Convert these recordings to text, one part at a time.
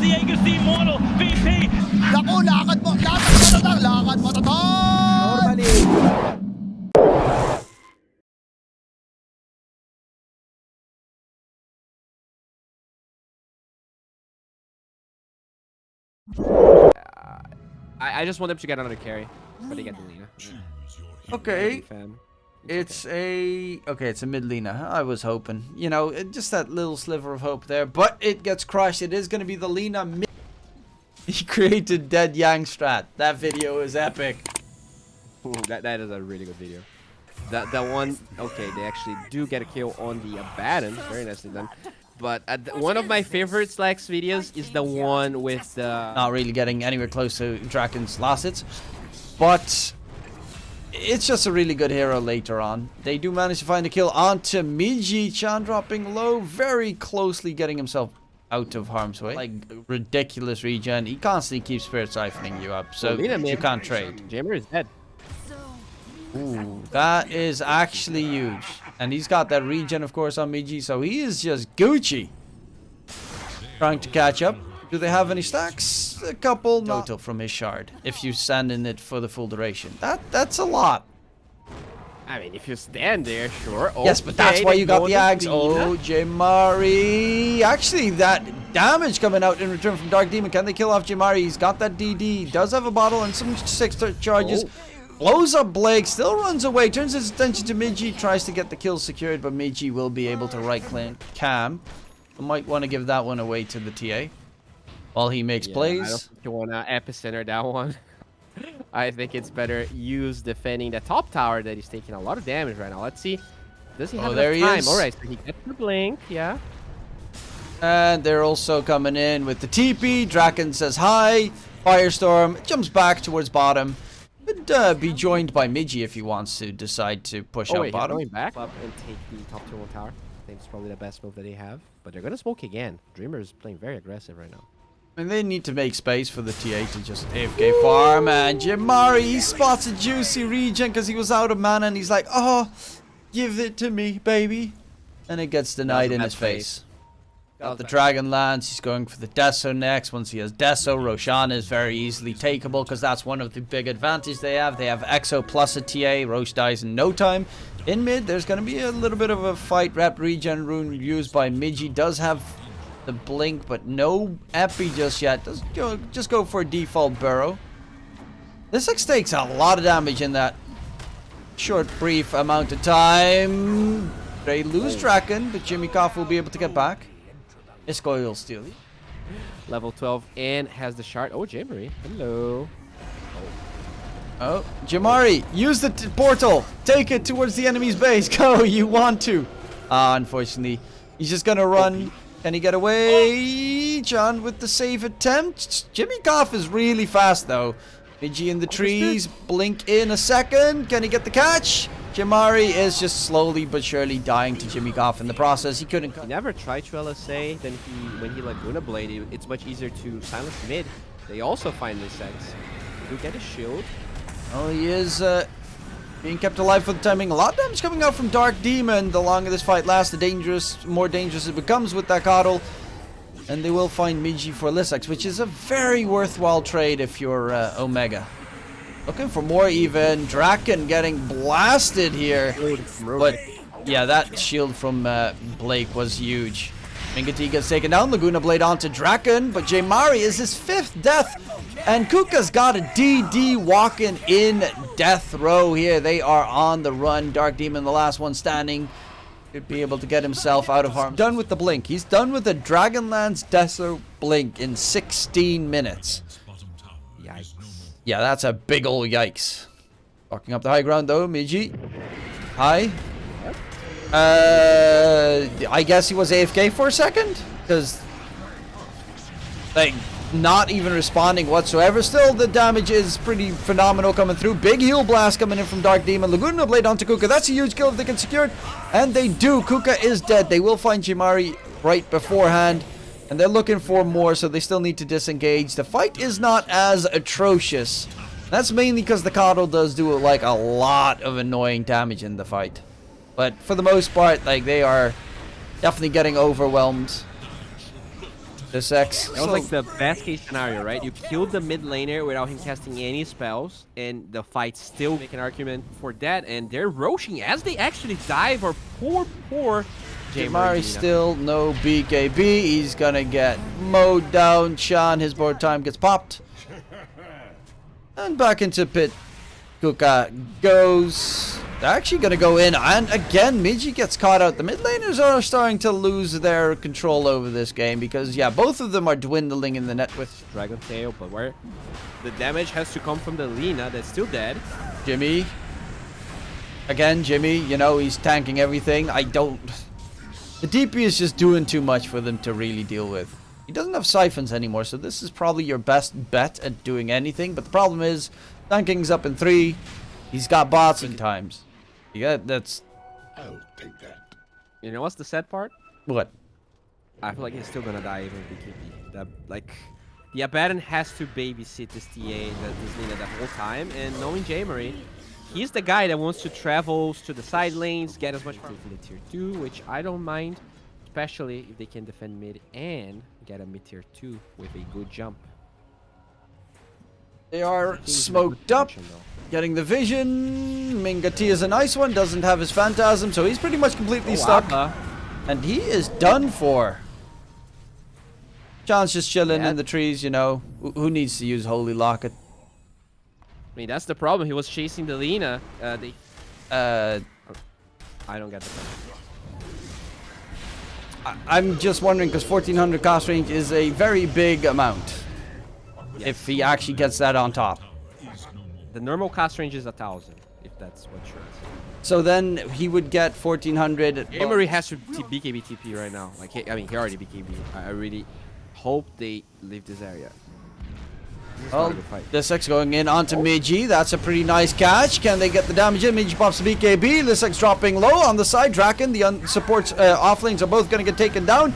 Diego's the immortal VP. Naku, lakad mo matatag, lakad matatag! Normally. I just want them to get another carry, but they get the Lina. Okay. It's a mid Lina. Huh? I was hoping, you know, just that little sliver of hope there, but it gets crushed. It is going to be the Lina mid. He created Dead Yang strat. That video is epic. Ooh, that is a really good video. That one, okay, they actually do get a kill on the Abaddon. Very nicely done. But one of my favorite Slacks videos is the one with the... Not really getting anywhere close to Draken's last hits, but it's just a really good hero later on. They do manage to find a kill onto Miji. Chan dropping low, very closely getting himself out of harm's way. Like, ridiculous regen. He constantly keeps spirit siphoning you up, so you can't trade. Jammer is dead. Ooh, that is actually huge. And he's got that regen, of course, on Miji, so he is just Gucci. Trying to catch up. Do they have any stacks? A couple. Total from his shard, if you stand in it for the full duration. That's a lot. I mean, if you stand there, sure. Okay, yes, but that's why you got the Ags. Oh, Jemari. Actually, that damage coming out in return from Dark Demon. Can they kill off Jemari? He's got that DD. Does have a bottle and some 6 charges. Oh. Blows up Blake, still runs away, turns his attention to Miji, tries to get the kill secured, but Miji will be able to right-click Cam. I might want to give that one away to the TA while he makes plays. I don't think you want to epicenter that one. I think it's better use defending the top tower that he's taking a lot of damage right now. Let's see. Does he have enough time? Alright, so he gets the blink, yeah. And they're also coming in with the TP. Draken says hi. Firestorm jumps back towards bottom. Could be joined by Miji if he wants to decide to push out bottom. Going back up and take the top tier 1 tower. I think it's probably the best move that they have. But they're going to smoke again. Dreamer is playing very aggressive right now. And they need to make space for the TA to just AFK farm. And Jemari, he spots a juicy regen because he was out of mana. And he's like, oh, give it to me, baby. And it gets denied in his face. Got the Dragon Lance. He's going for the Deso next. Once he has Deso, Roshan is very easily takeable because that's one of the big advantages they have. They have Exo plus a TA. Roche dies in no time. In mid, there's going to be a little bit of a fight. Rep regen rune used by Miji. Does have the blink, but no epi just yet. Just go for a default burrow. This X takes a lot of damage in that short, brief amount of time. They lose Draken, but Jimmy Koff will be able to get back. Iskoy will steal it. Level 12 and has the shard. Oh, Jamari. Hello. Oh, Jamari, use the portal. Take it towards the enemy's base. Go, you want to. Unfortunately, he's just going to run. Can he get away? John with the save attempt. Jimmy Koff is really fast, though. Miji in the trees. Blink in a second. Can he get the catch? Jamari is just slowly but surely dying to Jimmy Koff in the process. He couldn't. He never tried to LSA. Then when he Laguna Blade, it's much easier to silence mid. They also find this X. Do get a shield. Oh, he is being kept alive for the timing. A lot of damage coming out from Dark Demon. The longer this fight lasts, the more dangerous it becomes with that coddle. And they will find Miji for Lissax, which is a very worthwhile trade if you're Omega. Looking for more even. Draken getting blasted here. But yeah, that shield from Blake was huge. Mingati gets taken down. Laguna Blade onto Draken. But Jemari is his 5th death. And Kuka's got a DD walking in death row here. They are on the run. Dark Demon, the last one standing. Could be able to get himself out of harm. Done with the blink. He's done with the Dragonlance Deso blink in 16 minutes. Yikes. Yeah, that's a big ol' yikes. Walking up the high ground though, Miji. Hi. I guess he was AFK for a second? Because, like, not even responding whatsoever. Still, the damage is pretty phenomenal coming through. Big heal blast coming in from Dark Demon. Laguna Blade onto Kuka. That's a huge kill if they can secure it. And they do. Kuka is dead. They will find Jemari right beforehand. And they're looking for more, so they still need to disengage. The fight is not as atrocious. That's mainly because the coddle does do like a lot of annoying damage in the fight. But for the most part, like, they are definitely getting overwhelmed. This X. That was like the best case scenario, right? You killed the mid laner without him casting any spells, and the fight still make an argument for that, and they're roaching as they actually dive or poor Jamari still no BKB. He's gonna get mowed down. Sean, his board time gets popped. And back into pit. Kuka goes. They're actually gonna go in, and again, Miji gets caught out. The mid laners are starting to lose their control over this game because, yeah, both of them are dwindling in the net with Dragon Tail, but where the damage has to come from the Lina that's still dead. Jimmy. Again, Jimmy, you know, he's tanking everything. I don't... The DP is just doing too much for them to really deal with. He doesn't have siphons anymore, so this is probably your best bet at doing anything. But the problem is, tanking's up in 3. He's got bots in times. Yeah, that's... I'll take that. You know what's the sad part? What? I feel like he's still gonna die even BKB. That, like, the Abaddon has to babysit this TA, this Lina the whole time, and knowing Jamari, he's the guy that wants to travel to the side lanes, get as much power to the tier 2, which I don't mind, especially if they can defend mid and get a mid tier 2 with a good jump. They are smoked up, getting the vision. Mingati is a nice one, doesn't have his phantasm, so he's pretty much completely stuck. And he is done for. John's just chilling in the trees, you know. Who needs to use Holy Locket? I mean, that's the problem. He was chasing the Lina. I don't get the point. I'm just wondering, because 1400 cost range is a very big amount. Yes. If he actually gets that on top. The normal cost range is 1,000, if that's what you're asking. So then he would get 1400. Emery has to BKB TP right now. Like, he already BKB. I really hope they leave this area. Well, Lissex going in onto Miji. That's a pretty nice catch. Can they get the damage in? Miji pops the BKB. Lissex dropping low on the side. Draken, the supports offlanes are both going to get taken down.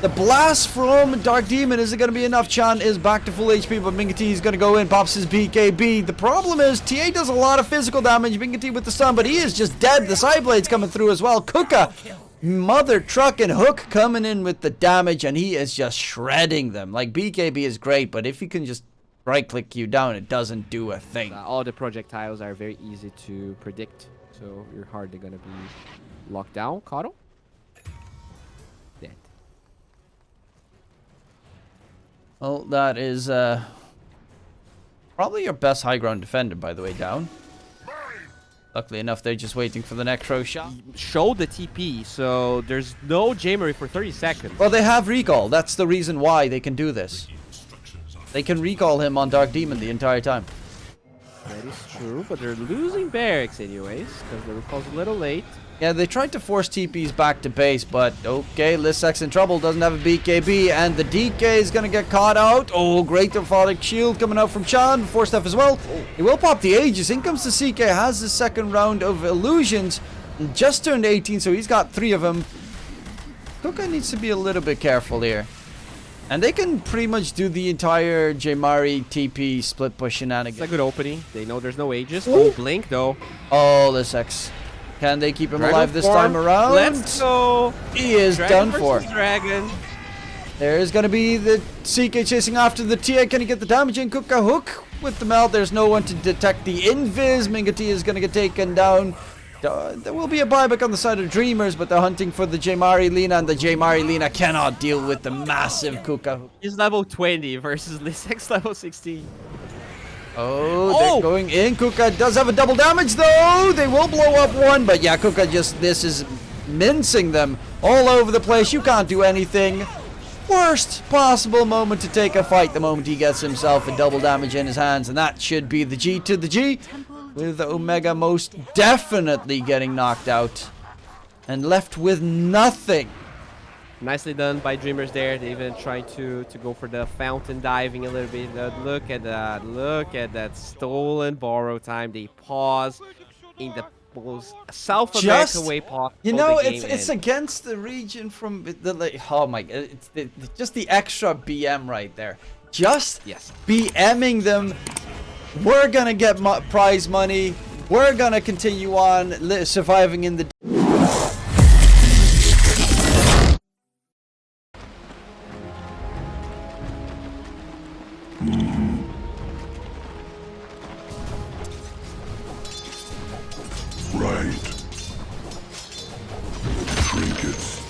The blast from Dark Demon isn't going to be enough. Chan is back to full HP, but Mingati is going to go in, pops his BKB. The problem is, TA does a lot of physical damage. Mingati with the stun, but he is just dead. The Sideblade's coming through as well. Kuka, mother truck and hook coming in with the damage, and he is just shredding them. Like, BKB is great, but if he can just right-click you down, it doesn't do a thing. All the projectiles are very easy to predict, so you're hardly going to be locked down. Kato? Dead. Well, that is probably your best high ground defender, by the way, down. Luckily enough, they're just waiting for the necro shot. Show the TP, so there's no Jamery for 30 seconds. Well, they have recall. That's the reason why they can do this. They can recall him on Dark Demon the entire time. That is true, but they're losing barracks anyways, because the recall's a little late. Yeah, they tried to force TPs back to base, but okay, Lissex in trouble, doesn't have a BKB, and the DK is going to get caught out. Oh, great orthotic shield coming out from Chan, 4-step as well. He will pop the Aegis. In comes the CK, has the second round of illusions, and just turned 18, so he's got 3 of them. Kuka needs to be a little bit careful here. And they can pretty much do the entire Jamari TP split push shenanigans. It's a good opening. They know there's no Aegis. Oh, Blink though. Oh, Lissex. Can they keep him alive this time around? Let's go. He is done for. Dragon. There's going to be the CK chasing after the TA. Can he get the damage in? Kuka hook with the melt. There's no one to detect the invis. Mingati is going to get taken down. There will be a buyback on the side of Dreamers, but they're hunting for the Jamari Lina, and the Jamari Lina cannot deal with the massive Kuka. He's level 20 versus Lissex level 16. Oh, they're going in. Kuka does have a double damage, though. They will blow up one, but yeah, Kuka just, this is mincing them all over the place. You can't do anything. Worst possible moment to take a fight, the moment he gets himself a double damage in his hands, and that should be the G to the G, with Omega most definitely getting knocked out and left with nothing. Nicely done by Dreamers there. They even tried to go for the fountain diving a little bit. Look at that. Look at that stolen borrow time. They pause in the most South American way possible. You know, it's against the region from the oh my, it's just the extra BM right there. Just BMing them. We're gonna get prize money. We're gonna continue on surviving in the. Right. Trinkets.